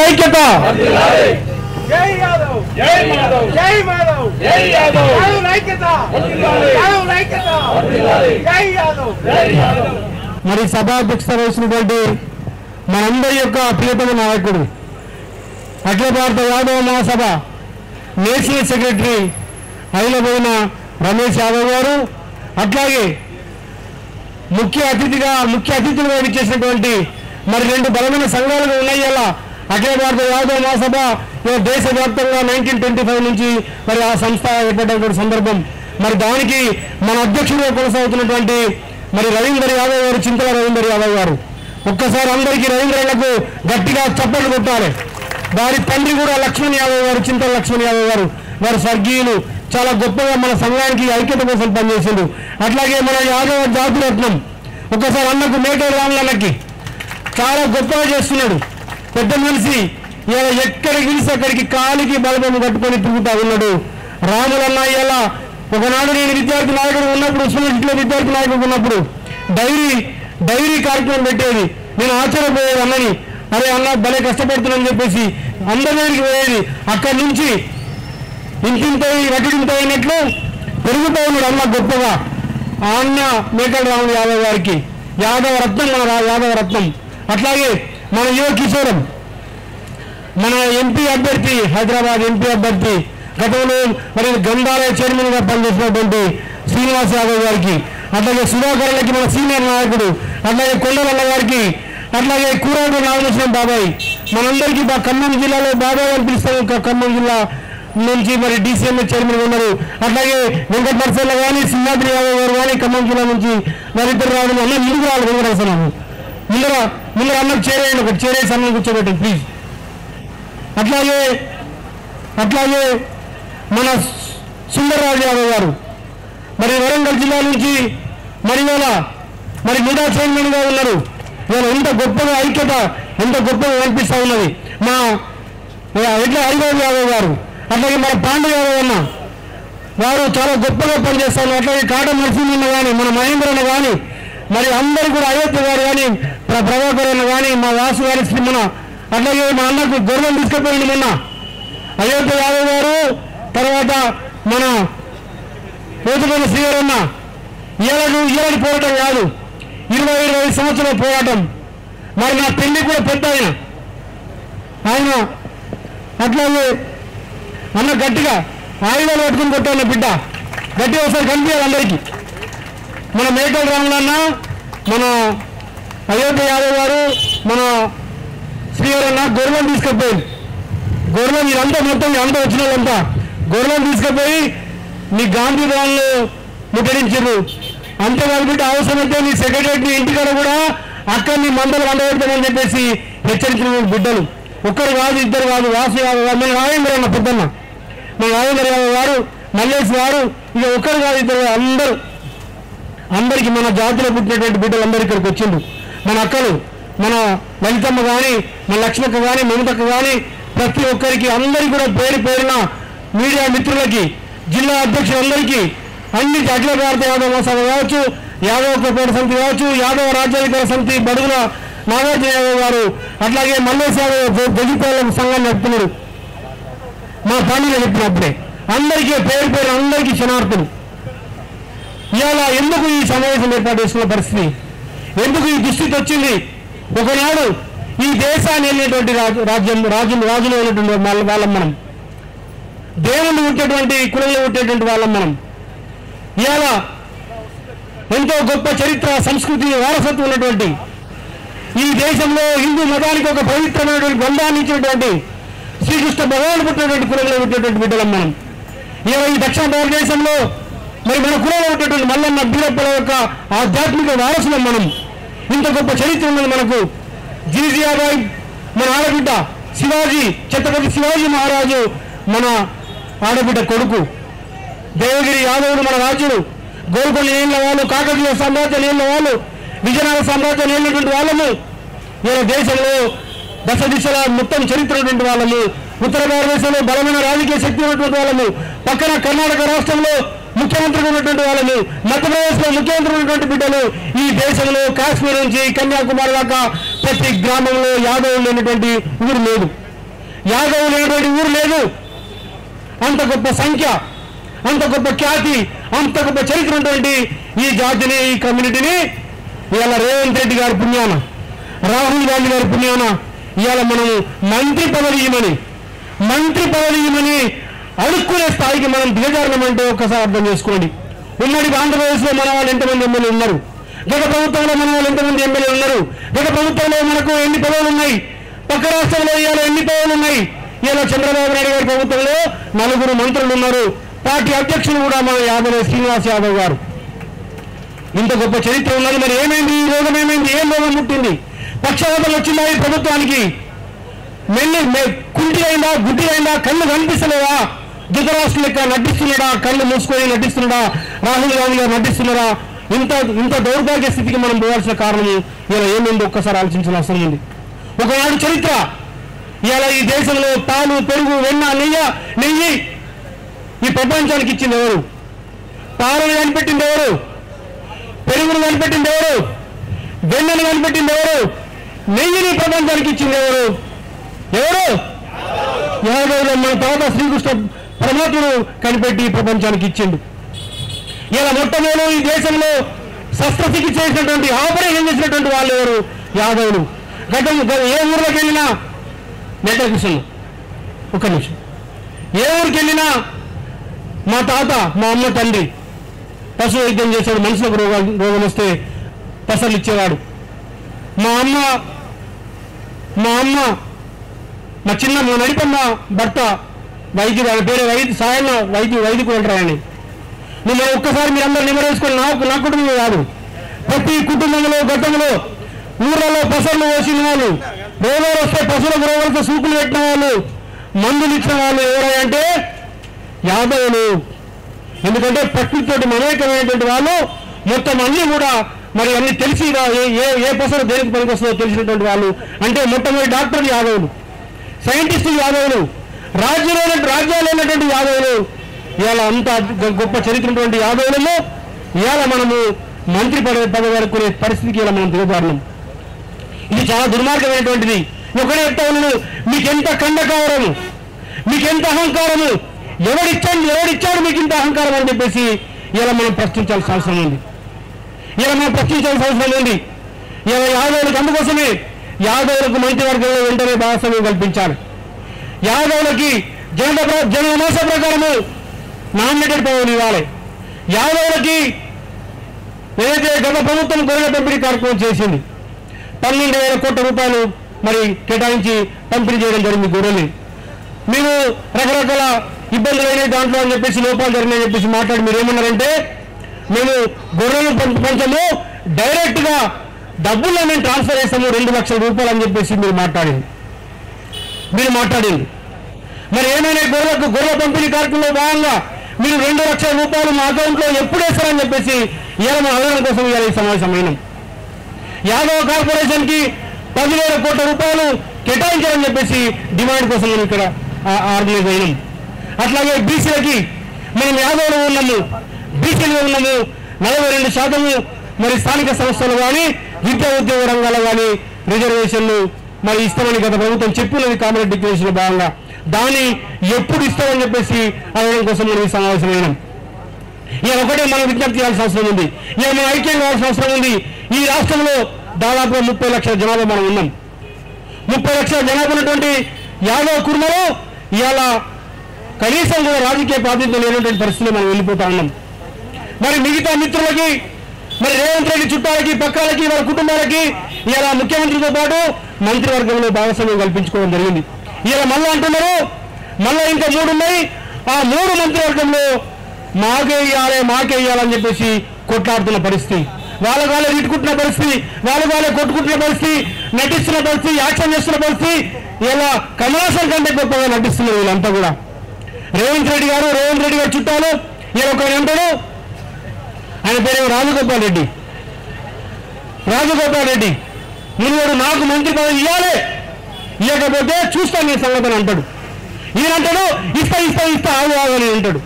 ఐక్యత. జై యాదవ్, జై మాధవ్, జై మాధవ్, జై యాదవ్, యాదవ్ ఐక్యత, యాదవ్ ఐక్యత, జై యాదవ్, జై యాదవ్. మరి సభాధ్యక్షత వహించినటువంటి మనందరి యొక్క ప్రియతమ నాయకుడు అఖిల భారత యాదవ మహాసభ నేషనల్ సెక్రటరీ అయిన రమేష్ యాదవ్ గారు, అట్లాగే ముఖ్య అతిథులుగా విచ్చేసినటువంటి మరి 2 బలమైన సంఘాలుగా ఉన్నాయి. అలా అఖిల భారత యాదవ మహాసభ దేశవ్యాప్తంగా 1925 నుంచి మరి ఆ సంస్థ ఏర్పడినటువంటి సందర్భం. మరి దానికి మన అధ్యక్షుడిగా కొనసాగుతున్నటువంటి మరి రవీందర్ యాదవ్ గారు, చింతల రవీందర్ యాదవ్ గారు. ఒక్కసారి అందరికీ రవీంద్రలకు గట్టిగా చప్పట్లు కొట్టాలి. వారి తండ్రి కూడా లక్ష్మణ్ యాదవ్ గారు, చింతల లక్ష్మణ్ యాదవ్ గారు. వారు స్వర్గీయులు, చాలా గొప్పగా మన సంఘానికి ఐక్యత కోసం పనిచేసిండు. అట్లాగే మన యాదవ జాతిరత్నం ఒక్కసారి అన్నకు మేటూరు రాములన్నకి చాలా గొప్పగా చేస్తున్నాడు. పెద్ద మనిషి ఇలా ఎక్కడికి పిలిచి అక్కడికి కాలికి బలబొమ్మ కట్టుకొని తిరుగుతా ఉన్నాడు. రాములన్న ఇలా ఒకనాడు నేను విద్యార్థి నాయకుడు ఉన్నప్పుడు, ఉస్మానియాలో విద్యార్థి నాయకుడు ఉన్నప్పుడు డైరీ కార్యక్రమం పెట్టేది. నేను ఆశ్చర్యపోయేది అన్నని, అరే అన్న భలే కష్టపడుతున్నాను చెప్పేసి అందరి దగ్గరికి పోయేది. అక్కడి నుంచి ఇంటింతయి వటింత అయినట్లు పెరుగుతూ ఉన్నాడు అన్న గొప్పగా. ఆ అన్న మేకల రాముడు యాదవ్ గారికి యాదవ రత్నం, మన యాదవ రత్నం. అట్లాగే మన యువ కిషోరం, మన ఎంపీ అభ్యర్థి, హైదరాబాద్ ఎంపీ అభ్యర్థి, గతంలో మరి గంధాలయ చైర్మన్ గా పనిచేసినటువంటి శ్రీనివాస్ యాదవ్ గారికి, అట్లాగే సుధాకర్లకి మన సీనియర్ నాయకుడు, అట్లాగే కొండలన్న గారికి, అట్లాగే కూరాడు నాగలక్ష్మణ్ బాబాయ్, మనందరికీ ఖమ్మం జిల్లాలో బాబాయ్ అని పిలుస్తాం. ఖమ్మం జిల్లా నుంచి మరి DCMA చైర్మన్ ఉన్నారు. అట్లాగే వెంకటపరసల్ల కానీ, సింహాద్రి యాదవ్ గారు కానీ ఖమ్మం జిల్లా నుంచి వారిద్దరు రావడం. అన్న ముందుకు రావాలి, వెంకటరసన్న ముందర అన్నకు చేరేయండి, ఒకటి చేరేసి అన్న కూర్చోబెట్టండి ప్లీజ్. అట్లాగే మన సుందర్రాజు యాదవ్ గారు మరి వరంగల్ జిల్లా నుంచి మరి మరి ముడా చైర్మన్ గా ఉన్నారు. ఇవాళ ఎంత గొప్పగా ఐక్యత, ఎంత గొప్పగా కనిపిస్తూ ఉన్నది. మా ఎట్లా హరిబాబు యాదవ్ గారు, అట్లాగే మన పాండు యాదవ్ అన్న వారు చాలా గొప్పగా పనిచేస్తా ఉన్నారు. అట్లాగే కాట నరసింహన్న కానీ, మన మహేంద్రన్న కానీ, మరి అందరూ కూడా అయోధ్య గారు కానీ, ప్రభాకర్ అన్న కానీ, మా వాసు గారి మన అట్లాగే మా అన్నకు గౌరవం తీసుకుపోయింది మొన్న అయోధ్య యాదవ్ గారు. తర్వాత మన పోతుపల్లి శ్రీగారన్న ఏడాది పోరాటం కాదు, 20 సంవత్సరాల పోరాటం. మరి నా పెళ్లి కూడా పెద్ద ఆయన అట్లాగే అన్న గట్టిగా ఆయుధాలు పట్టుకుని కొట్టాను బిడ్డ, గట్టిగా ఒకసారి కనిపించాలి అందరికీ. మన మేకల రాములన్న, మన అయోధ్య యాదవ్ గారు, మన శ్రీగారన్న గొర్రెలను తీసుకుపోయింది. గొర్రెలు మీరంతా మొత్తం అంతా వచ్చిన వాళ్ళంతా గొర్రెలను తీసుకుపోయి నీ గాంధీ భవన్లో ముట్టడించారు. అంతేకాదు బిడ్డ, అవసరమైతే నీ సెక్రటరీ ఇంటికాడ కూడా అక్కడ నీ మందలు వండబెడతామని చెప్పేసి హెచ్చరించిన బిడ్డలు. ఒక్కరు కాదు, ఇద్దరు కాదు, వాసు యాదవ్ గారు, మన రాజేంద్ర అన్న పెద్దన్న, మన రాజేంద్ర యాదవ్ గారు, మల్లేష్ గారు, ఇక ఒక్కరు కాదు, ఇద్దరు అందరికీ మన జాతిలో పుట్టినటువంటి బిడ్డలు అందరూ ఇక్కడికి వచ్చిండ్రు. మన అక్కలు, మన లలితమ్మ కానీ, మన లక్ష్మక్క కానీ, మమతక్క కానీ, ప్రతి ఒక్కరికి అందరికీ కూడా పేరున మీడియా మిత్రులకి, జిల్లా అధ్యక్షులందరికీ, అన్ని అఖిల భారత యాదవ మహాసభ కావచ్చు, యాదవ కోపేట సమితి కావచ్చు, యాదవ రాజ్యాధికార సమితి బడుగుల నాగార్జున యాదవ్ గారు, అట్లాగే మల్లేష్ యాదవ్ గజిపాల సంఘాన్ని నడుపుతున్నారు. మా పార్టీలో చెప్పినప్పుడే అందరికీ పేరు అందరికీ క్షణార్థులు. ఇవాళ ఎందుకు ఈ సమావేశం ఏర్పాటు చేసుకున్న పరిస్థితి, ఎందుకు ఈ దుస్థితి వచ్చింది? ఒకనాడు ఈ దేశాన్ని వెళ్ళేటువంటి రాజులు ఉన్నటువంటి వాళ్ళం మనం, దేవుళ్ళు ఉండేటువంటి కులంలో ఉండేటువంటి వాళ్ళం మనం. ఇవాళ ఎంతో గొప్ప చరిత్ర, సంస్కృతి, వారసత్వం ఉన్నటువంటి ఈ దేశంలో హిందూ మతానికి ఒక పవిత్రమైనటువంటి బంధాన్ని ఇచ్చినటువంటి శ్రీకృష్ణ భగవాన్ పుట్టినటువంటి కులంలో ఉండేటువంటి బిడ్డలం మనం. ఇవాళ ఈ దక్షిణ భారతదేశంలో మరి మన కులంలో ఉండేటువంటి మల్లన్న, బీరప్పల యొక్క ఆధ్యాత్మిక వారసులం మనం. ఇంత గొప్ప చరిత్ర ఉన్నది మనకు. జీజియాబాయి మన ఆడబిడ్డ, శివాజీ, ఛత్రపతి శివాజీ మహారాజు మన ఆడబిడ్డ కొడుకు, దేవగిరి యాదవుడు మన రాజులు, గోల్కొండ నీళ్ళ వాళ్ళు, కాకతీయ సామ్రాజ్యం నీళ్ళ వాళ్ళు, విజయనగర సామ్రాజ్యం నీళ్ళటువంటి వాళ్ళము. ఇలా దేశంలో దశ దిశల మొత్తం చరిత్ర ఉన్నటువంటి వాళ్ళము. ఉత్తర భారతదేశంలో బలమైన రాజకీయ శక్తి ఉన్నటువంటి వాళ్ళము. పక్కన కర్ణాటక రాష్ట్రంలో ముఖ్యమంత్రిగా ఉన్నటువంటి వాళ్ళము, మధ్యప్రదేశ్లో ముఖ్యమంత్రి ఉన్నటువంటి బిడ్డలు. ఈ దేశంలో కాశ్మీర్ నుంచి కన్యాకుమారి దాకా ప్రతి గ్రామంలో యాదవులు లేనటువంటి ఊరు లేదు. యాదవ్ లేనటువంటి ఊరు లేదు. అంత గొప్ప సంఖ్య, అంత గొప్ప ఖ్యాతి, అంత గొప్ప చరిత్ర ఉన్నటువంటి ఈ జాతిని, ఈ కమ్యూనిటీని ఇవాళ రేవంత్ రెడ్డి గారి పుణ్యాన, రాహుల్ గాంధీ గారి పుణ్యాన ఇవాళ మనము మంత్రి పదవి ఇవ్వమని అడుక్కునే స్థాయికి మనం దిగజారమంటే ఒక్కసారి అర్థం చేసుకోండి. ఉమ్మడి ఆంధ్రప్రదేశ్లో మన వాళ్ళు ఎంతమంది ఎమ్మెల్యేలు ఉన్నారు, గత ప్రభుత్వంలో మన వాళ్ళు ఎంతమంది ఎమ్మెల్యేలు ఉన్నారు, గత ప్రభుత్వంలో మనకు ఎన్ని పదవులు ఉన్నాయి, పక్క రాష్ట్రంలో ఇవాళ ఎన్ని పదవులు ఉన్నాయి. ఇలా చంద్రబాబు నాయుడు గారి ప్రభుత్వంలో 4 మంత్రులు ఉన్నారు. పార్టీ అధ్యక్షులు కూడా మన శ్రీనివాస్ యాదవ్ గారు. ఇంత గొప్ప చరిత్ర ఉన్నది. మరి ఏమైంది? ఈ రోగం ఏమైంది? ఏం రోగం పుట్టింది? పక్షవాతం వచ్చిందా ఈ ప్రభుత్వానికి? కుంటి అయిందా, గుడ్డి అయిందా, కళ్ళు కనిపిస్తలేదా, ధృతరాష్ట్ర లెక్క నటిస్తున్నాడా, కళ్ళు మూసుకొని నటిస్తున్నాడా, రాహుల్ గాంధీ గారు నటిస్తున్నారా? ఇంత దౌర్భాగ్య స్థితికి మనం పోవాల్సిన కారణం ఇలా ఏమైంది ఒక్కసారి ఆలోచించిన అవసరం ఉంది. ఒకనాడు చరిత్ర, ఇలా ఈ దేశంలో పాలు, పెరుగు, వెన్న, నెయ్యి ఈ ప్రపంచానికి ఇచ్చింది ఎవరు? పాలను కనిపెట్టింది ఎవరు? పెరుగును కనిపెట్టింది ఎవరు? వెన్నను కనిపెట్టింది ఎవరు? నెయ్యిని ప్రపంచానికి ఇచ్చింది ఎవరు? యాదవులు. మన తర్వాత శ్రీకృష్ణ పరమాత్ముడు కనిపెట్టి ప్రపంచానికి ఇచ్చిండు. ఇలా మొట్టమొదటి ఈ దేశంలో శస్త్రచికిత్స చేసినటువంటి, ఆపరేషన్ చేసినటువంటి వాళ్ళు ఎవరు? యాదవులు. ఏ ఊర్లోకి వెళ్ళినా నెట్టకృష్ణ ఒక్క నిమిషం, ఏ ఊరికి వెళ్ళినా మా తాత, మా అమ్మ, తండ్రి పశు వైద్యం చేశాడు. మనుషులకు రోగం వస్తే పసలు ఇచ్చేవాడు. మా చిన్న మా నడిపన్న భర్త వైద్యుడు, ఆయన పేరు సాయన్న వైద్యుడు అంటారని. నేను ఒక్కసారి మీరందరూ నిమరేసుకొని నా కుటుంబం కాదు, ప్రతి కుటుంబంలో గతంలో ఊర్లలో పసర్లు పోసిన వాళ్ళు, రోగాలు వస్తే పశువులకు రోగాలతో సూకులు పెట్టిన వాళ్ళు, మందులు ఇచ్చిన వాళ్ళు ఎవరంటే యాదవులు. ఎందుకంటే ప్రకృతితోటి మమేకమైనటువంటి వాళ్ళు మొత్తం అన్ని కూడా మరి అన్ని తెలిసి ఏ పసరు దేనికి పనికి వస్తుందో తెలిసినటువంటి వాళ్ళు. అంటే మొట్టమొదటి డాక్టర్లు యాదవులు, సైంటిస్టులు యాదవులు, రాజ్యాలు ఉన్నటువంటి యాదవులు. ఇవాళ అంత గొప్ప చరిత్ర ఉన్నటువంటి యాదవులలో ఇవాళ మనము మంత్రి పదవి వరకునే పరిస్థితికి ఇలా మనం దిగజారున్నాం. ఇది చాలా దుర్మార్గమైనటువంటిది. ఒకటే చెప్తా ఉన్నాను, మీకెంత కండకావరము, మీకెంత అహంకారము, ఎవడిచ్చాడు మీకు ఇంత అహంకారం అని చెప్పేసి ఇలా మనం ప్రశ్నించాల్సిన అవసరం ఉంది. ఇలా యాదవులకు అందుకోసమే యాదవులకు మంత్రివర్గంలో వెంటనే భాగస్వామ్యం కల్పించాలి. యాదవులకి జనమాస ప్రకారము నామినేటెడ్ పదవులు ఇవ్వాలి. యాదవులకి ఏదైతే గత ప్రభుత్వం గొర్రెల పంపిణీ కార్యక్రమం చేసింది, 12,000 కోట్ల రూపాయలు మరి కేటాయించి పంపిణీ చేయడం జరిగింది గొర్రెల్ని. మీరు రకరకాల ఇబ్బందులు అయినాయి దాంట్లో అని చెప్పేసి, లోపాలు జరిగినాయని చెప్పేసి మాట్లాడి మీరు ఏమన్నారంటే, మేము గొర్రెలు పంచము డైరెక్ట్ గా డబ్బుల్లో మేము ట్రాన్స్ఫర్ చేస్తాము 2 లక్షల రూపాయలు అని చెప్పేసి మీరు మాట్లాడింది. మరి ఏమైనా గొర్రెల పంపిణీ కార్యక్రమంలో భాగంగా మీరు 2 లక్షల రూపాయలు మా అకౌంట్లో ఎప్పుడు వేస్తారని చెప్పేసి ఇవాళ మా ఆందోళన కోసం ఇవాళ ఈ సమావేశమైన యాదవ్ కార్పొరేషన్ కి 10,000 కోట్ల రూపాయలు కేటాయించాలని చెప్పేసి డిమాండ్ కోసం మనం ఇక్కడ ఆర్గనైజ్ అయినాం. అట్లాగే బీసీలకి మనం యాదవ్లో ఉన్నాము, బీసీలో ఉన్నాము, 42% మరి స్థానిక సంస్థలు కానీ విద్యా ఉద్యోగ రంగాల్లో కానీ రిజర్వేషన్లు మరి ఇస్తామని గత ప్రభుత్వం చెప్పినది కాంగ్రెస్ డిక్లరేషన్ భాగంగా. దాన్ని ఎప్పుడు ఇస్తామని చెప్పేసి అడగడం కోసం మనం ఈ సమావేశమైనాం. ఇక ఒకటే మనం విజ్ఞప్తి చేయాల్సిన అవసరం ఉంది, ఇక మనం ఐక్యం కావాల్సిన అవసరం ఉంది. ఈ రాష్ట్రంలో దాదాపుగా 30 లక్షల జనాభా మనం ఉన్నాం. 30 లక్షల జనాభా ఉన్నటువంటి యాదవ్ కుర్మలో ఇవాళ కనీసం కూడా రాజకీయ ప్రాతినిధ్యం లేనటువంటి పరిస్థితిలో మనం వెళ్ళిపోతా ఉన్నాం. మరి మిగతా మిత్రులకి, మరి రేవంత్ రెడ్డి చుట్టాలకి, పక్కాలకి, వాళ్ళ కుటుంబాలకి ఇలా ముఖ్యమంత్రితో పాటు మంత్రివర్గంలో భాగస్వామ్యం కల్పించుకోవడం జరిగింది. ఇలా మళ్ళీ అంటున్నారు, మళ్ళీ ఇంకా 3 ఉన్నాయి. ఆ 3 మంత్రివర్గంలో మాకే ఇవ్వాలని చెప్పేసి కొట్లాడుతున్న పరిస్థితి, వాళ్ళే ఇటుకుంటున్న పరిస్థితి, వాళ్ళే కొట్టుకుంటున్న పరిస్థితి, నటిస్తున్న పరిస్థితి, యాక్షన్ చేస్తున్న పరిస్థితి. ఇలా కమలాసన్ కంటే గొప్పగా నటిస్తున్నారు వీళ్ళంతా కూడా. రేవంత్ రెడ్డి గారు చుట్టాలు ఇలా ఒక అంటాడు, ఆయన పేరు రాజగోపాల్ రెడ్డి, నువ్వు నాకు మంత్రి పదవి ఇవ్వకపోతే చూస్తాను నీ సంగతి అంటాడు. ఈయనంటాడు ఇస్తా ఆగు అని అంటాడు.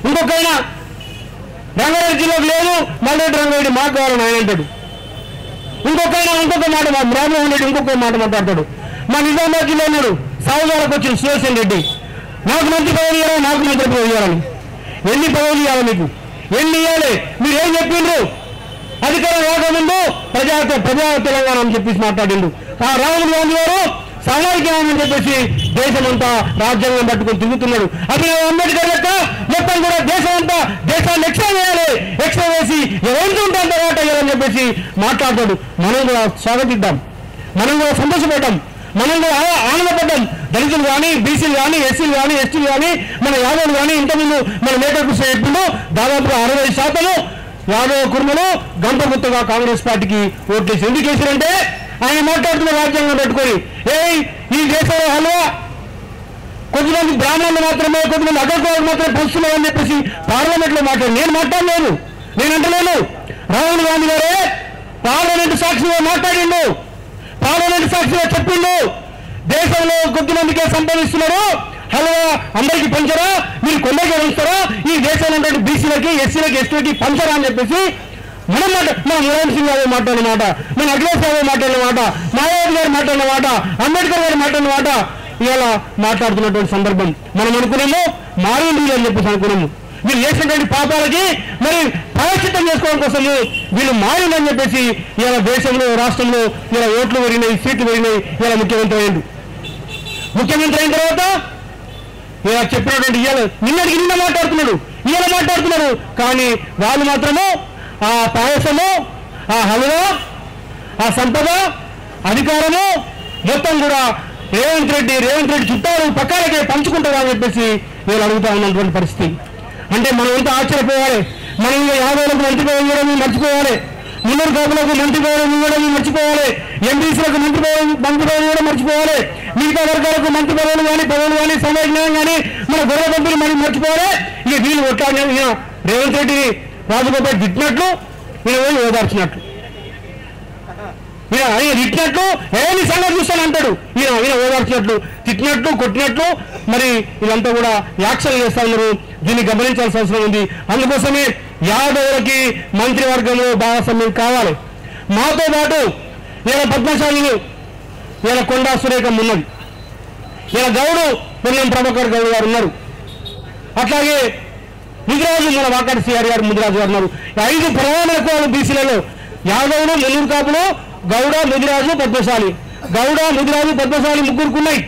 ఇంకొకైనా రంగారెడ్డి జిల్లాకు లేదు, మళ్ళీ రంగారెడ్డి మాకు కావాలని ఆయన అంటాడు. ఇంకొక మాట రాజమోహన్ రెడ్డి ఇంకొక మాట మాట్లాడతాడు, మా నిజామాబాద్ జిల్లా ఉన్నాడు సాగుదాలకు వచ్చిన సుదర్శన్ రెడ్డి, నాకు మంత్రి పదవి ఇవ్వాలి, నాకు మంత్రి పదవి ఇవ్వాలని. ఎన్ని పదవులు ఇవ్వాలి మీకు? ఎన్ని ఇవ్వాలి? మీరు ఏం చెప్పిండ్రు? అధికారం రాకముందు ప్రజా తెలంగాణ అని చెప్పేసి మాట్లాడిండు. ఆ రాహుల్ గాంధీ గారు సామాజికమని చెప్పేసి దేశమంతా రాజ్యాంగం పట్టుకొని తిరుగుతున్నాడు. అది అంబేద్కర్ లెక్క మొత్తం కూడా దేశమంతా దేశాన్ని ఎక్స్ట్రా చేయాలి, ఎక్స్ట్రా వేసి ఎవరికి ఉంటాం తర్వాత అని చెప్పేసి మాట్లాడతాడు. మనం కూడా స్వాగతిద్దాం, మనం కూడా సంతోషపడ్డాం, మనం కూడా ఆనందపడ్డాం. దళితులు కానీ, బీసీలు కానీ, ఎస్సీలు కానీ, ఎస్టీలు కానీ, మన యాదవులు కానీ, ఇంతకుముందు మన మేకర్ కృష్ణ చెప్పిండు దాదాపుగా 60% యాదవ కుర్మలు గంపగుత్తగా కాంగ్రెస్ పార్టీకి ఓట్లేసి. ఎందుకు వేసారంటే ఆయన మాట్లాడుతున్న రాజ్యాంగం పెట్టుకొని ఈ దేశంలో హల్వా కొద్దిమంది బ్రాహ్మణులు మాత్రమే, కొద్దిమంది అగ్రకులాలు మాత్రమే పంచుతున్నారని చెప్పేసి పార్లమెంట్ లో నేను మాట్లాడలేను, నేను అంటలేను. రాహుల్ గాంధీ గారే పార్లమెంట్ సాక్షిగా మాట్లాడిండు, పార్లమెంట్ సాక్షిగా చెప్పిండు దేశంలో కొద్దిమందికే సంపాదిస్తున్నారు, హల్వా అందరికీ పంచరా, మీరు కొందరికే పంచుతారా, ఈ దేశంలో ఉండే బీసీలకి, ఎస్సీలకి, ఎస్టీలకి పంచరా అని చెప్పేసి మన ములాయం సింగ్ గారు మాట్లాడిన మాట, మన అఖిలేష్ యాదవ్ మాట్లాడిన మాట, మాయావతి గారు మాట్లాడిన మాట, అంబేద్కర్ గారు మాట్లాడిన మాట ఇలా మాట్లాడుతున్నటువంటి సందర్భం. మనం అనుకున్నాము మారింది అని చెప్పేసి అనుకున్నాము. వీళ్ళు చేసినటువంటి పాపాలకి మరి ప్రాయశ్చిత్తం చేసుకోవడం కోసము వీళ్ళు మారిందని చెప్పేసి ఇలా దేశంలో, రాష్ట్రంలో ఇలా ఓట్లు పెరిగినాయి, సీట్లు పెరిగినాయి. ఇలా ముఖ్యమంత్రి అయ్యిండు. ముఖ్యమంత్రి అయిన తర్వాత ఇలా చెప్పినటువంటి నిన్నటికి నిన్న మాట్లాడుతున్నాడు, ఇలా మాట్లాడుతున్నారు. కానీ వాళ్ళు మాత్రము ఆ పాయసము, ఆ హల్వా, ఆ సంపద, అధికారము మొత్తం కూడా రేవంత్ రెడ్డి చుట్టాలు పక్కాలకే పంచుకుంటారా అని చెప్పేసి వీళ్ళు అడుగుతా ఉన్నటువంటి పరిస్థితి. అంటే మనం ఎంత ఆశ్చర్యపోవాలి. మనం యాదవులకు మంత్రి పదవి ఇవ్వడం మర్చిపోవాలి, మున్నూరు కాపులకు మంత్రి పదవి ఇవ్వడం మర్చిపోవాలి, ఎంపీసీలకు మంత్రి పదవి ఇవ్వడం మర్చిపోవాలి, మిగతా వర్గాలకు మంత్రి పదవులు కానీ సమాజ న్యాయం కానీ మన గొడవ పంపిణీ మనం మర్చిపోవాలి. ఇక వీళ్ళు కొట్టాలి. రేవంత్ రెడ్డి రాజగోపాల్ తిట్టినట్లు ఈయన పోయి ఓదార్చినట్లు, ఈయన తిట్టినట్లు ఏమి సంగతి చూస్తాను అంటాడు, ఈయన ఓదార్చినట్లు, తిట్టినట్లు, కొట్టినట్లు. మరి ఇదంతా కూడా యాక్షన్ చేస్తా ఉన్నారు. దీన్ని గమనించాల్సిన అవసరం ఉంది. అందుకోసమే యాదవులకి మంత్రివర్గంలో భాగస్వామ్యం కావాలి. మాతో పాటు ఇలా పద్మశాలిని, ఇలా కొండా సురేఖం ఉన్నది, ఇలా గౌడు పొన్నం ప్రభాకర్ గౌడ్ గారు ఉన్నారు, అట్లాగే ముదిరాజు మన వాకాటి సిఆర్ గారు ముదిరాజు గారు ఉన్నారు. 5 ప్రధాన కులాలు బీసీలలో యాదవులు, మున్నూరు కాపులు, గౌడ, ముదిరాజు, పద్మశాలి. గౌడ, ముదిరాజు, పద్మశాలి ముగ్గురుకున్నాయి.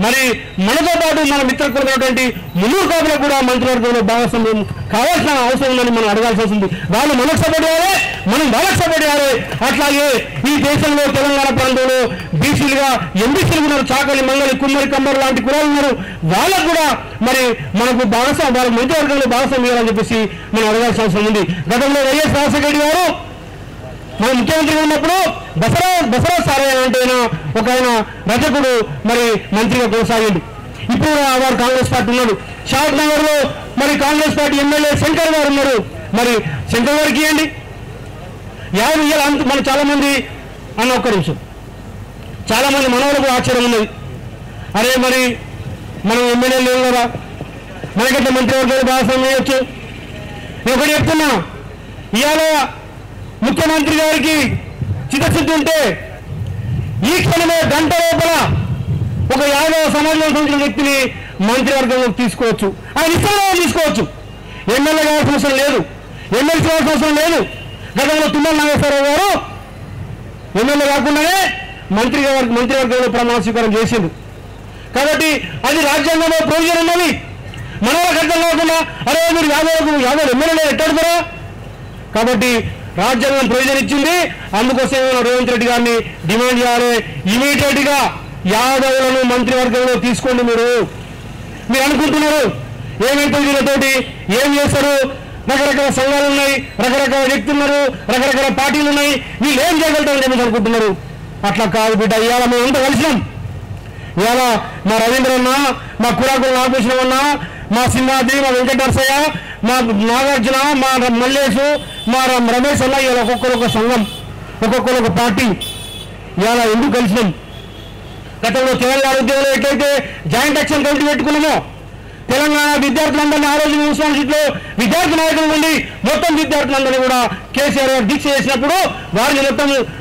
మరి మనతో పాటు మన మిత్రకులైనటువంటి మున్నూరు కాపులకు కూడా మంత్రివర్గంలో భాగస్వామ్యం కావాల్సిన అవసరం ఉందని మనం అడగాల్సి వస్తుంది. వాళ్ళు మనకు సపోర్ట్ చేయాలి, మనం వాళ్ళకి సపోర్ట్ చేయాలి. అట్లాగే ఈ దేశంలో తెలంగాణ ప్రాంతంలో బీసీలుగా ఎంబీసీలు ఉన్నారు, చాకలి, మంగళి, కుమ్మరి, కంబర్ లాంటి కులాలు ఉన్నారు. వాళ్ళకు కూడా మరి మనకు వాళ్ళకి మంత్రివర్గంలో భాగస్వామ్యం ఇవ్వాలని చెప్పేసి మనం అడగాల్సిన అవసరం ఉంది. గతంలో వైఎస్ రాజశేఖర రెడ్డి గారు మన ముఖ్యమంత్రిగా ఉన్నప్పుడు బసరా సారయ్య అంటే ఒక ఆయన రజకుడు మరి మంత్రిగా కొనసాగిండు. ఇప్పుడు వారు కాంగ్రెస్ పార్టీ ఉన్నాడు. షాద్ నగర్ లో మరి కాంగ్రెస్ పార్టీ ఎమ్మెల్యే శంకర్ గారు ఉన్నారు. మరి శంకర్ గారికి ఇవ్వండి. మన చాలా మంది అన్న ఒక్క నిమిషం, చాలా మంది మనవలకు ఆశ్చర్యం ఉన్నది. అరే మరి మనం ఎమ్మెల్యేలు లేవు కదా, మనకంటే మంత్రివర్గాలు భాగస్వామ్యం చేయొచ్చు. నేను ఒకటి చెప్తున్నా, ఇవాళ ముఖ్యమంత్రి గారికి చిత్తశుద్ధి ఉంటే ఈ క్షణమే గంట లోపల ఒక యాదవ సమాజంలో సంబంధించిన వ్యక్తిని మంత్రివర్గంలోకి తీసుకోవచ్చు. ఆయన ఇష్టంలో తీసుకోవచ్చు. ఎమ్మెల్యే కావాల్సిన అవసరం లేదు, ఎమ్మెల్సీ కావాల్సిన అవసరం లేదు. గతంలో తుమ్మల నాగేశ్వరరావు గారు ఎమ్మెల్యే కాకుండానే మంత్రివర్గంలో ప్రమాణ స్వీకారం చేసిండు. కాబట్టి అది రాజ్యాంగంలో ప్రొవిజన్ ఉన్నది. మన వాళ్ళకి అర్థం కాకుండా అరే మీరు యాదవ్ ఎమ్మెల్యే ఎట్టాడుతారా? కాబట్టి రాజ్యాంగం ప్రొవిజన్ ఇచ్చింది. అందుకోసం రేవంత్ రెడ్డి గారిని డిమాండ్ చేయాలి, ఇమీడియట్ గా యాదవులను మంత్రివర్గంలో తీసుకోండి. మీరు అనుకుంటున్నారు ఏమైతే వీళ్ళతోటి ఏం చేస్తారు, రకరకాల సంఘాలు ఉన్నాయి, రకరకాల వ్యక్తులు ఉన్నారు, రకరకాల పార్టీలు ఉన్నాయి, వీళ్ళు ఏం చేయగలుగుతారని చెప్పేసి అనుకుంటున్నారు. అట్లా కాదు బిడ్డ. ఇవాళ మేము ఎంత కలిసినాం. ఇవాళ మా రవీంద్ర అన్న, మా కురాకుల నాగభూషణం అన్న, మా సింహాద్రి, మా వెంకటరసయ్య, మా నాగార్జున, మా మల్లేషు, మా రమేష్ అన్న, ఇవాళ ఒక్కొక్కరు ఒక సంఘం, ఒక్కొక్కరు ఒక పార్టీ. ఇవాళ ఎందుకు కలిసినాం? గతంలో తెలంగాణ ఉద్యోగంలో ఎట్లయితే జాయింట్ యాక్షన్ కమిటీ పెట్టుకున్నామో, తెలంగాణ విద్యార్థులందరినీ ఆ రోజు ఉస్మాన్ సీట్లో విద్యార్థి నాయకుల నుండి మొత్తం విద్యార్థులందరినీ కూడా కేసీఆర్ గారు దీక్ష చేసినప్పుడు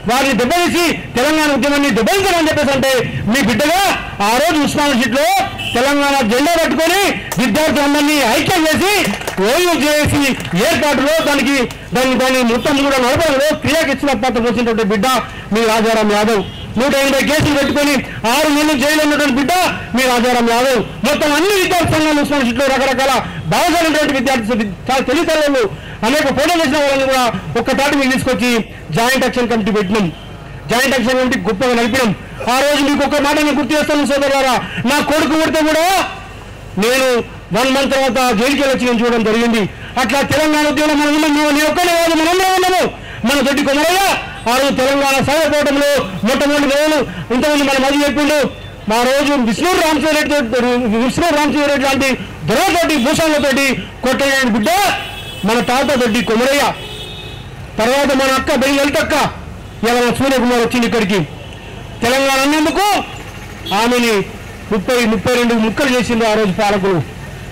వారిని దెబ్బతీసి తెలంగాణ ఉద్యమాన్ని దెబ్బతించాలని చెప్పేసి అంటే మీ బిడ్డగా ఆ రోజు ఉస్మాన్ సీట్లో తెలంగాణ జెండా పట్టుకొని విద్యార్థులందరినీ ఐక్యం చేసి ఓయూ చేసి ఏర్పాటులో దాన్ని మొత్తం కూడా నడపడంలో క్రియాకిచ్చిన పాత్ర వచ్చినటువంటి బిడ్డ మీ రాజారాం యాదవ్. 180 కేసులు పెట్టుకొని 6 నెలలు జైలు ఉన్నటువంటి బిడ్డ మీ రాజారాం యాదవ్. మొత్తం అన్ని విద్యార్థి సంఘాలు ఉస్మాన్ సీట్లో రకరకాల భావజాలైనటువంటి విద్యార్థి చాలా తెలివితేటలు అనేక ఫోటోలు చేసిన వాళ్ళని కూడా ఒక్కటాటి మీకు తీసుకొచ్చి జాయింట్ యాక్షన్ కమిటీ పెట్టినాం. జాయింట్ యాక్షన్ కమిటీ గొప్పగా నడిపినాం. ఆ రోజు మీకు ఒక్క మాట నేను గుర్తు చేస్తాను సోదరులారా, నా కొడుకు పుడితే కూడా నేను 1 month తర్వాత జైలుకి వచ్చి నేను చూడడం జరిగింది. అట్లా తెలంగాణ ఉద్యమం మనం ఉన్నాం. నేను ఒక్కనే కాదు, మనందరం ఉన్నాము. మన దొడ్డి కొమరయ్య ఆ రోజు తెలంగాణ సాగపోవడంలో మొట్టమొదటి రోజులు ఇంతమంది మన మధ్య చెప్పిండు. మా రోజు విష్ణు రామచంద్రెడ్డి లాంటి దొరతోటి భూషాలతోటి కొట్టలేని బిడ్డ మన తాత దొడ్డి కొమరయ్య. తర్వాత మన అక్క బెంగళతక్క ఇలా మన సూర్యకుమార్ వచ్చింది ఇక్కడికి. తెలంగాణ అన్నందుకు ఆమెని 32 ముక్కలు చేసిండు ఆ రోజు పాలకులు.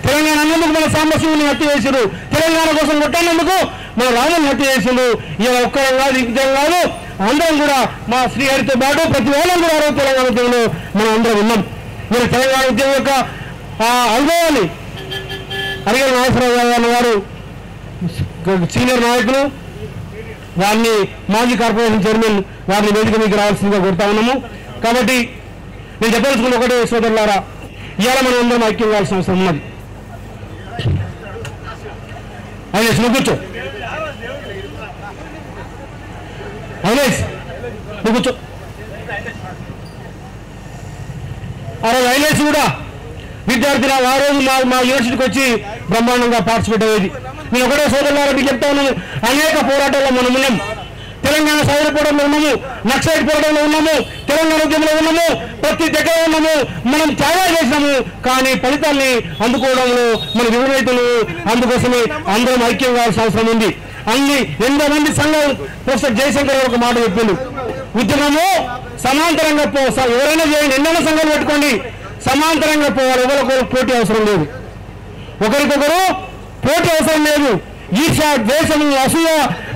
తెలంగాణ అన్నందుకు మన సాంబశివుని హత్య చేసిండు. తెలంగాణ కోసం కొట్టనందుకు మన రాముని హత్య చేసిండు. ఇలా ఒక్కరం కాదు, ఇంకం కాదు, అందరం కూడా మా శ్రీహరితో పాటు ప్రతి వాళ్ళం కూడా ఆ రోజు తెలంగాణ ఉద్యమంలో మనం అందరం ఉన్నాం. మీరు తెలంగాణ ఉద్యమం యొక్క అనుభవాన్ని అడిగిన నాగేశ్వరరావు గారు సీనియర్ నాయకులు, వారిని మాజీ కార్పొరేషన్ చైర్మన్ వారిని వేదిక మీకు రావాల్సిందిగా కోరుతా ఉన్నాము. కాబట్టి నేను చెప్పాల్సుకున్న ఒకటే సోదరులారా, ఇవాళ మనం అందరం ఐక్యం కావాల్సిన అవసరం ఉన్నది. ఐలేష్ నువ్వు కూర్చో, ఐలేష్ నువ్వు కూర్చో. ఆ రోజు ఐలేష్ కూడా విద్యార్థులు ఆ రోజు మా యూనివర్సిటీకి వచ్చి బ్రహ్మాండంగా పార్టిసిపేట్ అయ్యేది. నేను ఒకటే సోదరులారా మీకు చెప్తా ఉన్నాను, అనేక పోరాటాల్లో మనం ఉన్నాం. తెలంగాణ సాయుధ పోరాటంలో ఉన్నాము, నక్సలైట్ పోరాటంలో ఉన్నాము, తెలంగాణ ఉద్యమంలో ఉన్నాము, ప్రతి దగ్గర ఉన్నాము. మనం త్యాగాలు చేసినాము, కానీ ఫలితాన్ని అందుకోవడంలో మన వివరైతులు. అందుకోసమే అందరం ఐక్యం కావాల్సిన అవసరం ఉంది. అన్ని 8 మంది సంఘాలు ప్రొఫెసర్ జయశంకర్ గారు ఒక మాట చెప్పిండు, ఉద్యమము సమాంతరంగా ఎవరైనా చేయండి, ఎన్నైనా సంఘాలు పెట్టుకోండి, సమాంతరంగా పోవాలి. ఎవరికొకరు పోటీ అవసరం లేదు, ఒకరికొకరు పోటీ అవసరం లేదు. ఈర్ష, ద్వేషము, అసూయ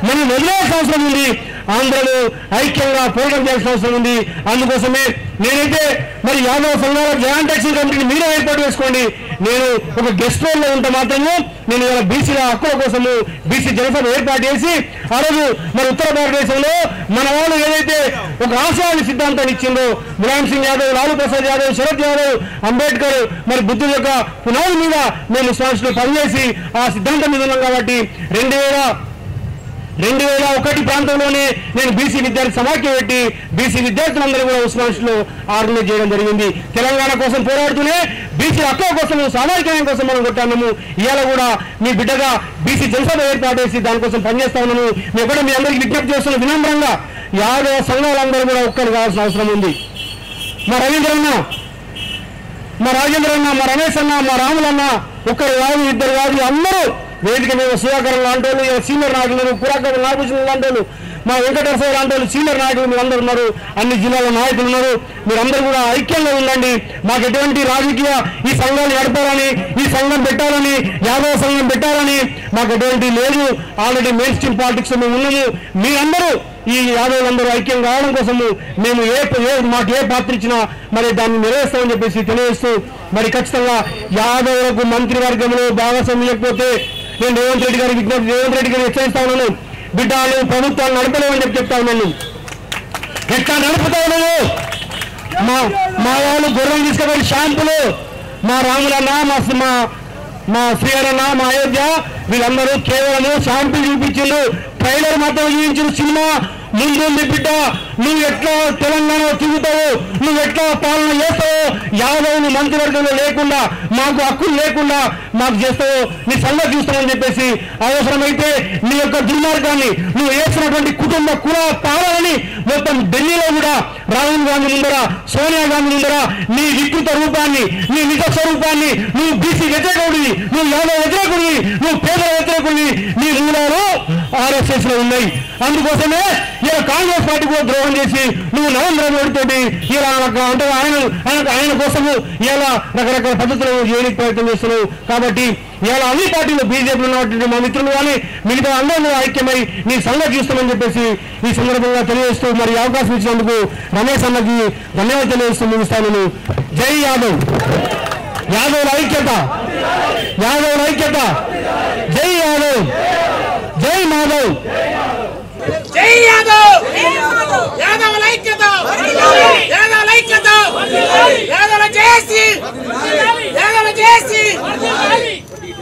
మనం వదిలేయాల్సిన అవసరం ఉంది. అందరూ ఐక్యంగా పోరాటం చేయాల్సిన అవసరం ఉంది. అందుకోసమే నేనైతే మరి యాదవ సంఘాల జాయింట్ యాక్షన్ కమిటీని మీరే ఏర్పాటు చేసుకోండి. నేను ఒక గెస్ట్ రోల్లో ఉంటే మాత్రము నేను ఇలా బీసీల హక్కుల కోసము బీసీ జనసభ ఏర్పాటు చేసి ఆ రోజు మరి ఉత్తర భారతదేశంలో మన వాళ్ళు ఏదైతే ఒక ఆశయాన్ని సిద్ధాంతాన్ని ఇచ్చిందో, ములాయం సింగ్ యాదవ్, లాలూ ప్రసాద్ యాదవ్, శరత్ యాదవ్, అంబేద్కర్ మరి బుద్ధుడి యొక్క పునాది మీద మేము స్వామిలో పనిచేసి ఆ సిద్ధాంతం మీద ఉన్నాం. కాబట్టి 2001 ప్రాంతంలోనే నేను బీసీ విద్యార్థి సమాఖ్య పెట్టి బీసీ విద్యార్థులందరూ కూడా ఉస్మానియాలో ఆర్గనైజ్ చేయడం జరిగింది. తెలంగాణ కోసం పోరాడుతూనే బీసీ హక్కుల కోసం, సామాజిక న్యాయం కోసం మనం కొట్టాము. ఇవాళ కూడా మీ బిడ్డగా బీసీ జనసభ ఏర్పాటు చేసి దానికోసం పనిచేస్తా ఉన్నాను. మేము కూడా మీ అందరికీ విజ్ఞప్తి చేస్తున్న వినమ్రంగా యాదవ సంఘాలందరూ కూడా ఒక్కరు కావాల్సిన అవసరం ఉంది. మా రవీంద్రన్న, మా రాజేంద్రన్న, మా రమేష్ అన్న, మా రాములన్న ఒక్కరు కాదు, ఇద్దరు కాదు, అందరూ వేదిక మీద సుధాకర్ లాంటి వాళ్ళు, సీనియర్ నాయకులు, పురాకర్ నాగభూషణ లాంటి వాళ్ళు, మా వెంకటేశ్వర లాంటి వాళ్ళు సీనియర్ నాయకులు మీరు అందరూ ఉన్నారు. అన్ని జిల్లాల నాయకులు ఉన్నారు. మీరందరూ కూడా ఐక్యంగా ఉండండి. మాకు ఎటువంటి రాజకీయ ఈ సంఘాలు నడపాలని, ఈ సంఘం పెట్టాలని, యాదవ సంఘం పెట్టాలని మాకు ఎటువంటి లేదు. ఆల్రెడీ మెయిన్ స్ట్రీమ్ పాలిటిక్స్ మేము ఉన్నాము. మీరందరూ ఈ యాదవులందరూ ఐక్యం కావడం కోసము మేము మాకు ఏ పాత్ర ఇచ్చినా మరి దాన్ని నెరవేరుస్తామని చెప్పేసి తెలియజేస్తూ మరి ఖచ్చితంగా యాదవులకు మంత్రివర్గంలో భాగస్వామ్యం లేకపోతే నేను రేవంత్ రెడ్డి గారికి హెచ్చరిస్తా ఉన్నాను. బిడ్డలు ప్రభుత్వాలు నడపలేమని చెప్తా ఉన్నాను. ఎట్లా నడుపుతా ఉన్నాను? మా వాళ్ళు గుర్రం తీసుకుపోయి షాంపులు, మా రాములన్న, మా శ్రీహరన్న, మా అయోధ్య వీళ్ళందరూ కేవలం షాంపులు చూపించిండు, ట్రైలర్ మాత్రం చూపించిన సినిమా ముందుంది. బిడ్డ నువ్వు ఎట్లా తెలంగాణ తిరుగుతావు, నువ్వు ఎట్లా పాలన చేస్తావు, యాదవులు మంత్రివర్గంలో లేకుండా, మాకు హక్కులు లేకుండా మాకు చేస్తావు, నీ సంగతి చూస్తామని చెప్పేసి అవసరమైతే నీ యొక్క దుర్మార్గాన్ని నువ్వు వేసినటువంటి కుటుంబ కుల పాలనని మొత్తం ఢిల్లీలో కూడా రాహుల్ గాంధీ ముందర, సోనియా గాంధీ ముందర నీ వికృత రూపాన్ని, నీ నిజ స్వరూపాన్ని, నువ్వు బీసీ వ్యతిరేకుడివి, నువ్వు యాదవ వ్యతిరేకుడివి, నువ్వు పేదల వ్యతిరేకుడివి, నీ మూలాలు RSS లో ఉన్నాయి. అందుకోసమే ఇలా కాంగ్రెస్ పార్టీ కూడా ద్రోహం చేసి నువ్వు నరేంద్ర మోడీ తోటి ఇలా అంటే ఆయన కోసము ఇలా రకరకాల పద్ధతులు చేయడానికి ప్రయత్నం చేస్తున్నావు. కాబట్టి ఇలా అన్ని పార్టీలు బీజేపీలో ఉన్నటువంటి మా మిత్రులు కానీ మిగతా అందరూ ఐక్యమై నీ సంగతి చూస్తామని చెప్పేసి ఈ సందర్భంగా తెలియజేస్తూ మరి అవకాశం ఇచ్చినందుకు రమేష్ అన్నకి ధన్యవాదాలు తెలియజేస్తూ ముగిస్తాను. జై యాదవ్, యాదవ్ ఐక్యత, యాదవ్ ఐక్యత, జై యాదవ్, జై మాధవ్, జై యాదవ్, యాదవ్ ఐక్యత, యాదవ్ ఐక్యత, యాదవ్ జేసీ, యాదవ్ జేసీ.